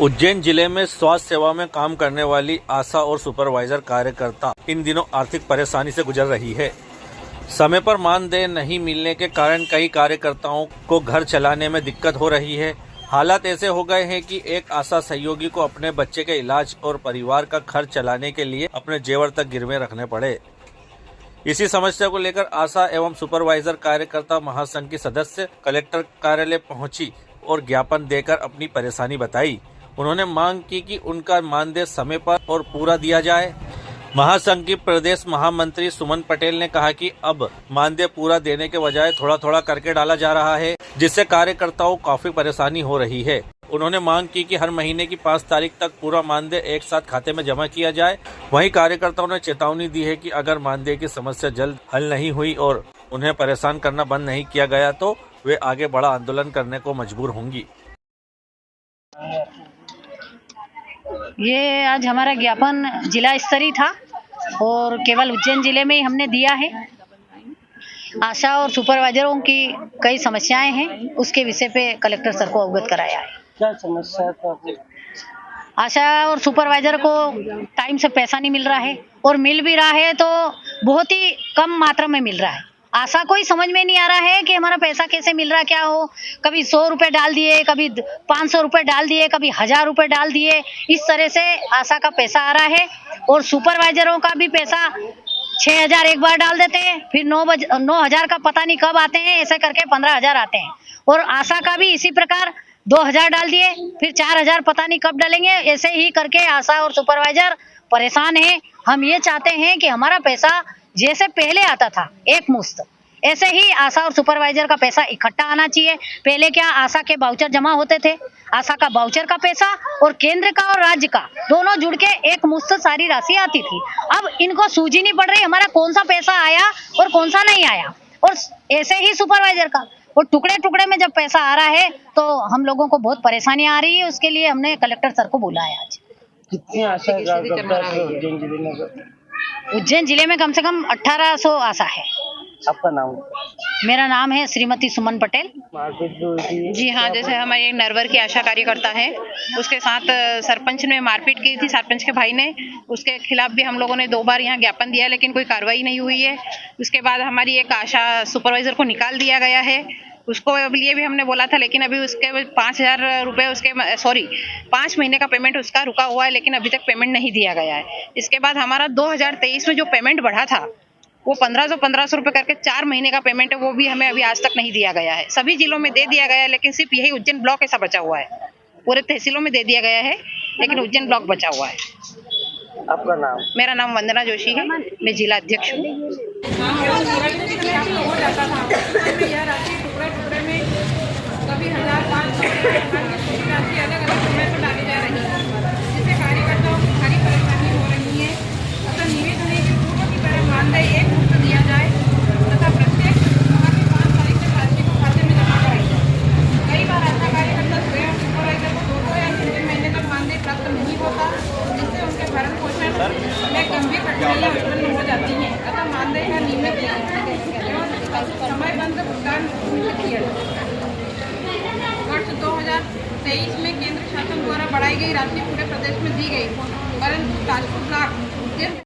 उज्जैन जिले में स्वास्थ्य सेवा में काम करने वाली आशा और सुपरवाइजर कार्यकर्ता इन दिनों आर्थिक परेशानी से गुजर रही है। समय पर मानदेय नहीं मिलने के कारण कई कार्यकर्ताओं को घर चलाने में दिक्कत हो रही है। हालात ऐसे हो गए हैं कि एक आशा सहयोगी को अपने बच्चे के इलाज और परिवार का खर्च चलाने के लिए अपने जेवर तक गिरवे रखने पड़े। इसी समस्या को लेकर आशा एवं सुपरवाइजर कार्यकर्ता महासंघ की सदस्य कलेक्टर कार्यालय पहुंची और ज्ञापन देकर अपनी परेशानी बताई। उन्होंने मांग की कि उनका मानदेय समय पर और पूरा दिया जाए। महासंघ की प्रदेश महामंत्री सुमन पटेल ने कहा कि अब मानदेय पूरा देने के बजाय थोड़ा थोड़ा करके डाला जा रहा है, जिससे कार्यकर्ताओं को काफी परेशानी हो रही है। उन्होंने मांग की कि हर महीने की 5 तारीख तक पूरा मानदेय एक साथ खाते में जमा किया जाए। वहीं कार्यकर्ताओं ने चेतावनी दी है कि अगर मानदेय की समस्या जल्द हल नहीं हुई और उन्हें परेशान करना बंद नहीं किया गया तो वे आगे बड़ा आंदोलन करने को मजबूर होंगी। ये आज हमारा ज्ञापन जिला स्तरीय था और केवल उज्जैन जिले में ही हमने दिया है। आशा और सुपरवाइजरों की कई समस्याएं हैं, उसके विषय पे कलेक्टर सर को अवगत कराया है। क्या समस्या है? आशा और सुपरवाइजर को टाइम से पैसा नहीं मिल रहा है और मिल भी रहा है तो बहुत ही कम मात्रा में मिल रहा है। आशा को ही समझ में नहीं आ रहा है कि हमारा पैसा कैसे मिल रहा, क्या हो। कभी 100 रुपये डाल दिए, कभी 500 रुपये डाल दिए, कभी 1000 रुपये डाल दिए। इस तरह से आशा का पैसा आ रहा है और सुपरवाइजरों का भी पैसा 6000 एक बार डाल देते हैं, फिर 9000 का पता नहीं कब आते हैं, ऐसे करके 15000 आते हैं। और आशा का भी इसी प्रकार 2000 डाल दिए, फिर 4000 पता नहीं कब डालेंगे। ऐसे ही करके आशा और सुपरवाइजर परेशान है। हम ये चाहते हैं कि हमारा पैसा जैसे पहले आता था एक मुश्त, ऐसे ही आशा और सुपरवाइजर का पैसा इकट्ठा आना चाहिए। पहले क्या आशा के बाउचर जमा होते थे, आशा का बाउचर का पैसा और केंद्र का और राज्य का दोनों जुड़ के एक मुश्त सारी राशि आती थी। अब इनको सूझी नहीं पड़ रही हमारा कौन सा पैसा आया और कौन सा नहीं आया। और ऐसे ही सुपरवाइजर का और टुकड़े टुकड़े में जब पैसा आ रहा है तो हम लोगों को बहुत परेशानी आ रही है। उसके लिए हमने कलेक्टर सर को बुलाया आज। कितनी आशा उज्जैन जिले में कम से कम 1800 आशा है। आपका नाम? मेरा नाम है श्रीमती सुमन पटेल। जी हाँ, जैसे हमारे एक नरवर की आशा कार्यकर्ता है, उसके साथ सरपंच ने मारपीट की थी, सरपंच के भाई ने। उसके खिलाफ भी हम लोगों ने 2 बार यहाँ ज्ञापन दिया, लेकिन कोई कार्रवाई नहीं हुई है। उसके बाद हमारी एक आशा सुपरवाइजर को निकाल दिया गया है। उसको लिए भी हमने बोला था, लेकिन अभी उसके 5000 रुपये उसके 5 महीने का पेमेंट उसका रुका हुआ है, लेकिन अभी तक पेमेंट नहीं दिया गया है। इसके बाद हमारा 2023 में जो पेमेंट बढ़ा था वो 1500 रुपये करके 4 महीने का पेमेंट है, वो भी हमें अभी आज तक नहीं दिया गया है। सभी जिलों में दे दिया गया है, लेकिन सिर्फ यही उज्जैन ब्लॉक ऐसा बचा हुआ है। पूरे तहसीलों में दे दिया गया है, लेकिन उज्जैन ब्लॉक बचा हुआ है। आपका नाम? मेरा नाम वंदना जोशी है, मैं जिला अध्यक्ष हूँ। कभी 1000, 500 राशि अलग अलग समय पर डाली जा रही है, जिससे कार्यकर्ताओं की भारी परेशानी हो रही है। अतः निवेदन है कि पूर्व की तरह मानदेय एक मुश्त दिया जाए तथा प्रत्येक आगामी 5 तारीख तक राशि को खाते में जमा कराई जाए। कई बार ऐसा कार्यकर्ता स्वयं सुपरवाइजर को 2 या 3 महीने तक मानदेय प्राप्त नहीं होता, जिससे उनके भरण पोषण में गंभीर कठिनाइयाँ उत्पन्न हो जाती हैं। अतः मानदेय का नियमित समयबद्ध भुगतान किया जाए। वर्ष 2023 में केंद्र शासन द्वारा बढ़ाई गई राशि पूरे प्रदेश में दी गई, परंतु राजपूत ब्लॉक